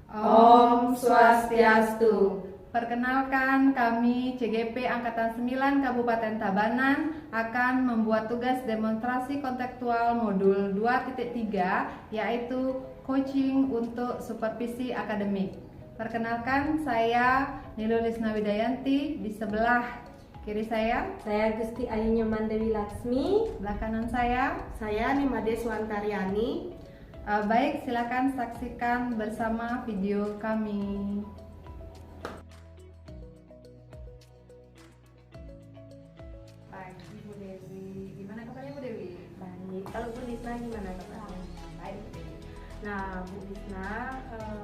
Om Swastiastu. Perkenalkan, kami CGP Angkatan 9 Kabupaten Tabanan akan membuat tugas demonstrasi kontekstual modul 2.3, yaitu coaching untuk supervisi akademik. Perkenalkan, saya Nilo Lisna Widayanti. Di sebelah kiri saya Gusti Ayu Nyoman Dewi Laksmi. sebelah kanan saya Nimade Swantaryani. Baik, silakan saksikan bersama video kami. Pagi Bu Dewi, gimana kabarnya Bu Dewi? Baik, kalau Bu Lisna gimana kabarnya? Baik Bu Dewi. Nah, Bu Lisna,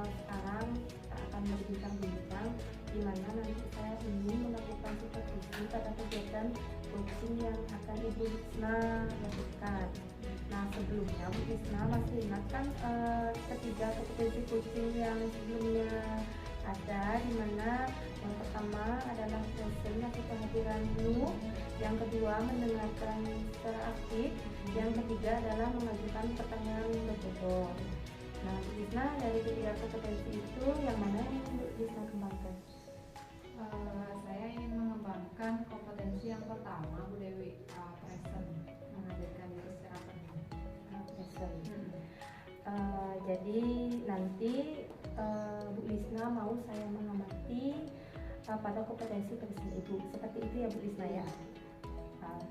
sekarang kita akan berbincang-bincang di mana nanti saya ingin melakukan supervisi pada kegiatan coaching yang akan Ibu Lisna lakukan. Nah, sebelumnya Bu Lisna masih ingat kan ketiga kompetensi coaching yang sebelumnya ada, di mana yang pertama adalah present atau kehadiranmu, yang kedua mendengarkan secara aktif, yang ketiga adalah mengajukan pertanyaan berbobot. Nah, Bu Lisna, dari ketiga kompetensi itu yang mana yang Bu Lisna kembangkan? Saya ingin mengembangkan kompetensi yang pertama Bu Dewi, present, menghadirkan diri secara penuh. Present. Jadi nanti Bu Lisna mau saya mengamati pada kompetensi present Ibu. Seperti itu ya Bu Lisna ya.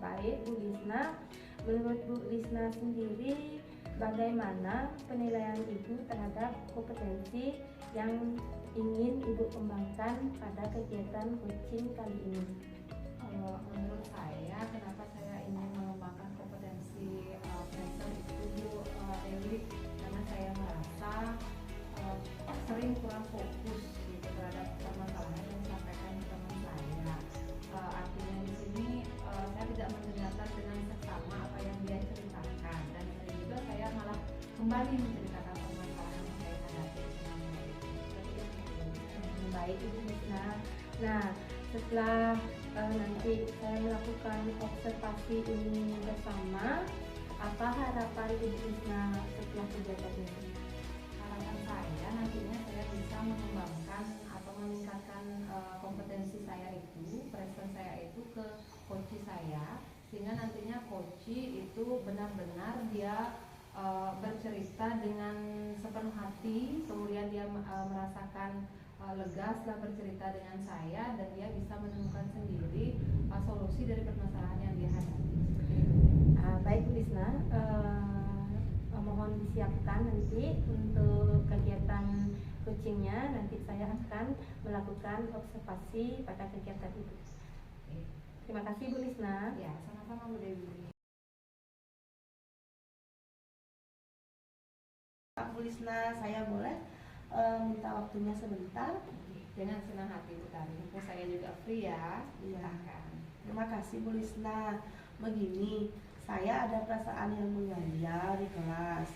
Baik Bu Lisna, menurut Bu Lisna sendiri bagaimana penilaian Ibu terhadap kompetensi yang ingin Ibu kembangkan pada kegiatan coaching kali ini? Menurut saya, kenapa saya ingin mengembangkan kompetensi present itu Bu Dewi, karena saya merasa sering kurang fokus gitu terhadap permasalahan yang disampaikan teman saya. Artinya di sini saya tidak mendengarkan dengan seksama apa yang dia ceritakan, dan sering juga saya malah kembali menceritakan permasalahan yang saya hadapi. Baik Ibu Lisna. Nah, setelah nanti saya melakukan observasi ini bersama, apa harapan Ibu Lisna setelah kegiatan ini? Harapan saya nantinya saya bisa mengembangkan atau meningkatkan kompetensi saya itu, present saya itu ke coach saya, sehingga nantinya coach itu benar-benar dia bercerita dengan sepenuh hati, kemudian dia merasakan lega setelah bercerita dengan saya, dan dia bisa menemukan sendiri solusi dari permasalahan yang dia hadapi. Baik Bu Lisna, mohon disiapkan nanti untuk kegiatan coachingnya. Nanti saya akan melakukan observasi pada kegiatan itu. Terima kasih Bu Lisna. Ya, sama-sama Bu Dewi. Bu Lisna, saya boleh minta waktunya sebentar? Dengan senang hati Bu Tari, mumpung saya juga free ya. Iya. Silakan. Terima kasih Bu Lisna. Begini, saya ada perasaan yang mengganjal di kelas.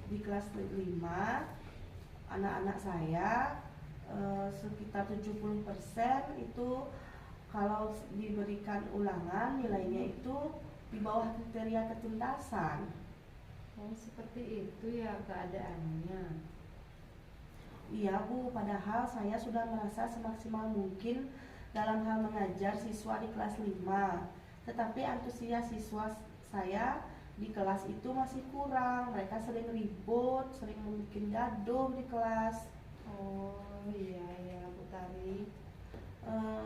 Di kelas 5, anak-anak saya sekitar 70% itu kalau diberikan ulangan nilainya itu di bawah kriteria ketuntasan. Oh, seperti itu ya keadaannya. Iya Bu, padahal saya sudah merasa semaksimal mungkin dalam hal mengajar siswa di kelas 5. Tetapi antusias siswa saya di kelas itu masih kurang. Mereka sering ribut, sering membuat gaduh di kelas. Oh iya ya Bu Tari.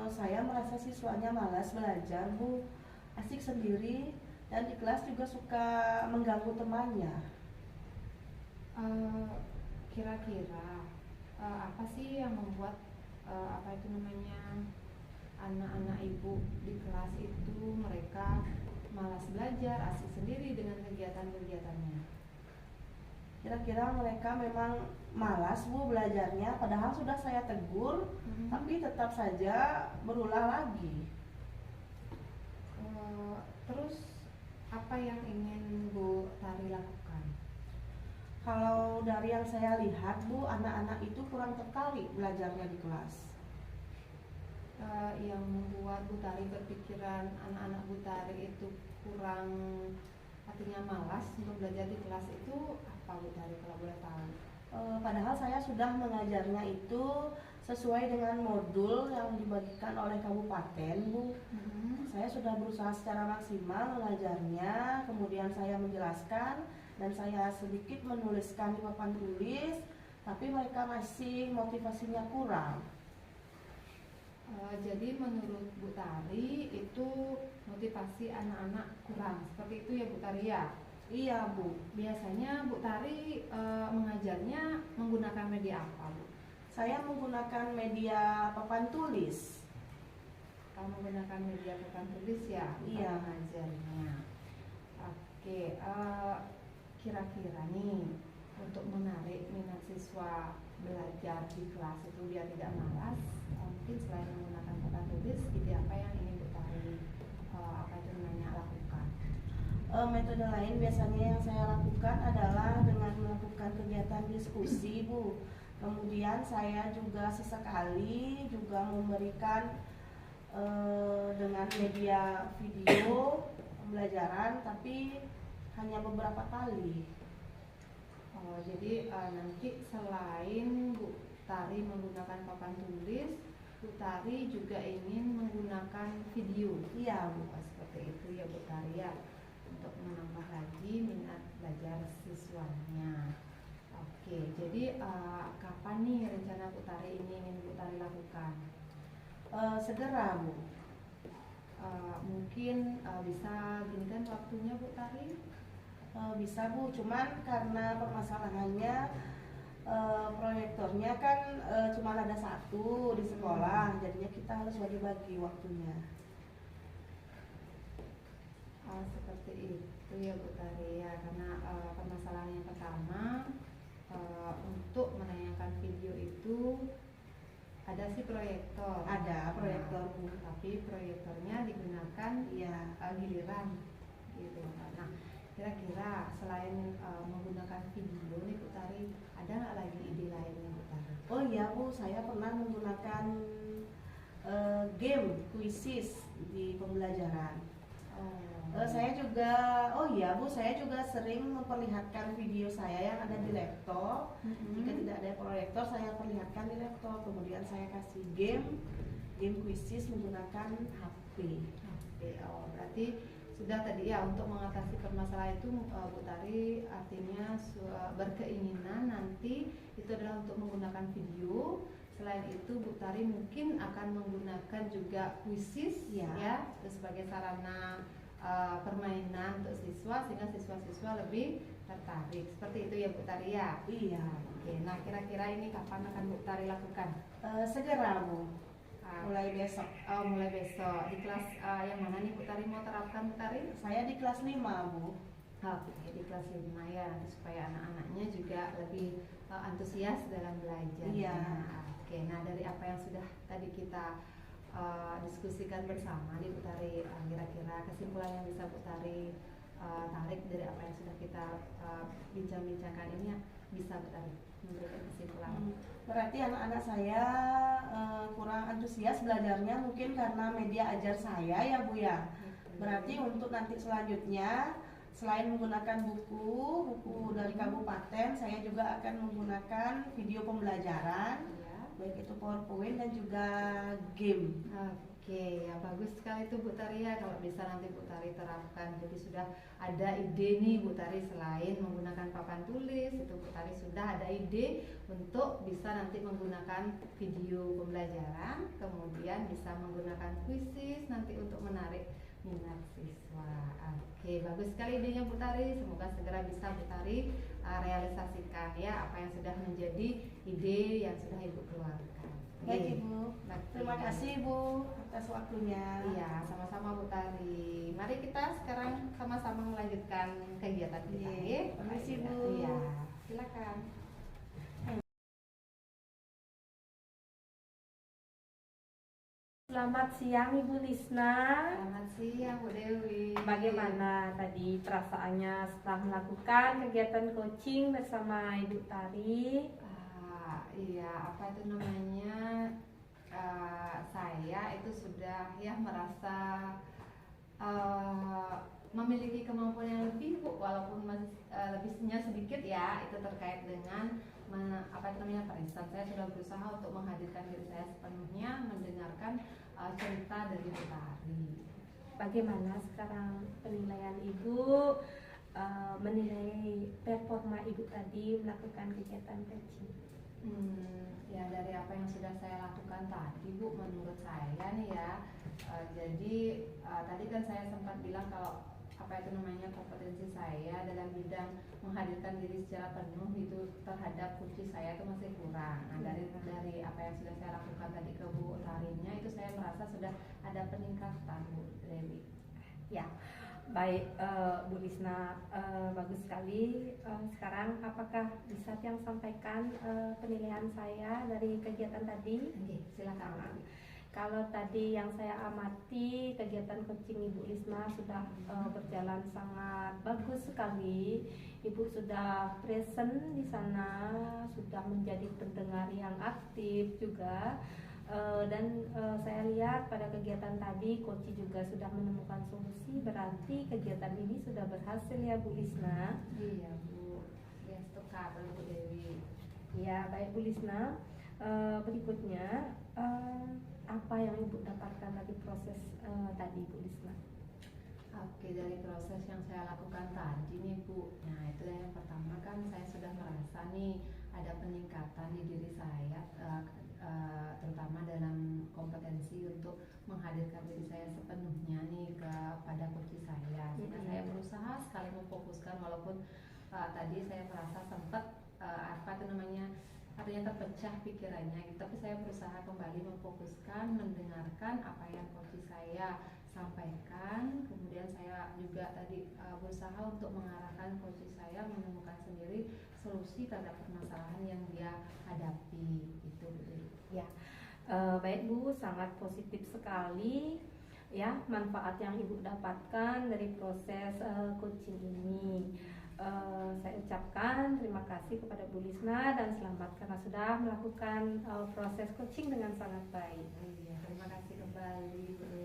Saya merasa siswanya malas belajar Bu, asik sendiri, dan di kelas juga suka mengganggu temannya. Kira-kira apa sih yang membuat anak-anak ibu di kelas itu mereka malas belajar, asik sendiri dengan kegiatan-kegiatannya? Kira-kira mereka memang malas Bu belajarnya, padahal sudah saya tegur, tapi tetap saja berulang lagi. Terus apa yang ingin Bu Tari lakukan? Kalau dari yang saya lihat Bu, anak-anak itu kurang tertarik belajarnya di kelas. Yang membuat Bu Tari berpikiran anak-anak Bu Tari itu kurang, artinya malas untuk belajar di kelas itu apa Bu Tari, kalau boleh tahu? Padahal saya sudah mengajarnya itu sesuai dengan modul yang dibagikan oleh kabupaten, Bu. Saya sudah berusaha secara maksimal mengajarnya, kemudian saya menjelaskan dan saya sedikit menuliskan di papan tulis, tapi mereka masih motivasinya kurang. Jadi menurut Bu Tari itu motivasi anak-anak kurang, seperti itu ya Bu Tari ya? Iya, Bu. Biasanya Bu Tari mengajarnya menggunakan media apa, Bu? Saya menggunakan media papan tulis. Kalau menggunakan media papan tulis ya, Iya. mengajarnya. Oke, kira-kira nih untuk menarik minat siswa belajar di kelas itu biar tidak malas, mungkin selain menggunakan papan tulis, ide apa yang ingin Bu Tari lakukan? Metode lain biasanya yang saya lakukan adalah dengan melakukan kegiatan diskusi, Bu. Kemudian saya juga sesekali juga memberikan dengan media video pembelajaran, tapi hanya beberapa kali. Jadi nanti selain Bu Tari menggunakan papan tulis, Bu Tari juga ingin menggunakan video. Iya, Bu. Seperti itu ya Bu Tari ya, untuk menambah lagi minat belajar siswanya. Oke, jadi kapan nih rencana Bu Tari ini ingin Bu Tari lakukan? Segera, Bu. Mungkin bisa gini kan waktunya Bu Tari? Bisa, Bu, cuman karena permasalahannya proyektornya kan cuma ada satu di sekolah, jadinya kita harus bagi-bagi waktunya. Seperti itu ya Bu Tari ya, karena permasalahan yang pertama untuk menayangkan video itu ada sih proyektor. Ada proyektor, Bu. Tapi proyektornya digunakan giliran gitu. Nah, kira-kira selain menggunakan video nih Bu Tari, ada nggak lagi ide lainnya Bu Tari? Oh iya, Bu, saya pernah menggunakan game quizzes di pembelajaran. Saya juga, Bu, saya juga sering memperlihatkan video saya yang ada di laptop. Jika tidak ada proyektor, saya perlihatkan di laptop. Kemudian saya kasih game quizzes menggunakan HP. Berarti sudah tadi ya, untuk mengatasi permasalahan itu Bu Tari artinya berkeinginan nanti itu adalah untuk menggunakan video. Selain itu Bu Tari mungkin akan menggunakan juga quizzes ya sebagai sarana permainan untuk siswa, sehingga siswa-siswa lebih tertarik. Seperti itu ya Bu Tari ya? Iya. Oke, nah kira-kira ini kapan akan Bu Tari lakukan? Segera, Bu. Mulai besok. Mulai besok. Di kelas yang mana nih Bu Tari mau terapkan Bu Tari? Saya di kelas 5, Bu. Oke, di kelas 5 ya, nanti supaya anak-anaknya juga lebih antusias dalam belajar. Iya. Oke, nah dari apa yang sudah tadi kita diskusikan bersama nih Bu Tari, kira-kira kesimpulan yang bisa Bu Tari tarik dari apa yang sudah kita bincang-bincangkan ini bisa Bu Tari memberikan kesimpulan? Berarti anak-anak saya kurang antusias belajarnya mungkin karena media ajar saya ya, Bu ya. Berarti untuk nanti selanjutnya selain menggunakan buku dari kabupaten, saya juga akan menggunakan video pembelajaran, baik itu PowerPoint dan juga game. Oke, ya bagus sekali itu Bu Tari ya, kalau bisa nanti Bu Tari terapkan. Jadi sudah ada ide nih Bu Tari, selain menggunakan papan tulis, itu Bu Tari sudah ada ide untuk bisa nanti menggunakan video pembelajaran, kemudian bisa menggunakan quizzes nanti untuk menarik minat siswa. Oke, bagus sekali idenya Bu Tari. Semoga segera bisa Bu Tari realisasikan ya apa yang sudah menjadi ide yang sudah Ibu keluarkan. Baik Ibu, terima kasih Bu atas waktunya. Iya, sama-sama Bu Tari. Mari kita sekarang sama-sama melanjutkan kegiatan kita. Permisi Bu. Iya, silakan. Selamat siang Ibu Lisna. Selamat siang Bu Dewi. Bagaimana tadi perasaannya setelah melakukan kegiatan coaching bersama Ibu Tari? Iya, apa itu namanya? Saya itu sudah ya merasa memiliki kemampuan yang lebih Bu, walaupun masih lebihnya sedikit ya. Itu terkait dengan apa itu namanya present, saya sudah berusaha untuk menghadirkan diri saya sepenuhnya, mendengarkan cerita dari Bu Tari. Bagaimana sekarang penilaian Ibu menilai performa Ibu tadi melakukan kegiatan coaching? Ya dari apa yang sudah saya lakukan tadi Bu, menurut saya nih ya, jadi tadi kan saya sempat bilang kalau apa itu namanya kompetensi saya dalam bidang menghadirkan diri secara penuh itu terhadap kunci saya itu masih kurang. Nah dari apa yang sudah saya lakukan tadi ke Bu Tarinya itu saya merasa sudah ada peningkatan Bu Dewi. Ya, baik Bu Lisna, bagus sekali. Sekarang apakah bisa yang sampaikan penilaian saya dari kegiatan tadi? Oke, silakan. Kalau tadi yang saya amati kegiatan coaching Ibu Lisna sudah berjalan sangat bagus sekali. Ibu sudah present di sana, sudah menjadi pendengar yang aktif juga. Dan saya lihat pada kegiatan tadi Koci juga sudah menemukan solusi, berarti kegiatan ini sudah berhasil ya Bu Lisna. Iya Bu, ya setukar Bu Dewi. Ya baik Bu Lisna, berikutnya apa yang Ibu dapatkan dari proses tadi Bu Lisna? Oke, dari proses yang saya lakukan tadi nih Bu, nah itu yang pertama kan saya sudah merasa nih ada peningkatan di diri saya, terutama dalam kompetensi untuk menghadirkan diri saya sepenuhnya nih kepada coach saya. Sehingga saya berusaha sekali memfokuskan walaupun tadi saya merasa sempat apa itu namanya artinya terpecah pikirannya gitu. Tapi saya berusaha kembali memfokuskan, mendengarkan apa yang coach saya sampaikan. Kemudian saya juga tadi berusaha untuk mengarahkan coach saya menemukan sendiri solusi terhadap permasalahan yang dia hadapi gitu. Ya, baik Bu, sangat positif sekali ya manfaat yang Ibu dapatkan dari proses coaching ini. Saya ucapkan terima kasih kepada Bu Lisna dan selamat karena sudah melakukan proses coaching dengan sangat baik. Iya, terima kasih kembali Bu.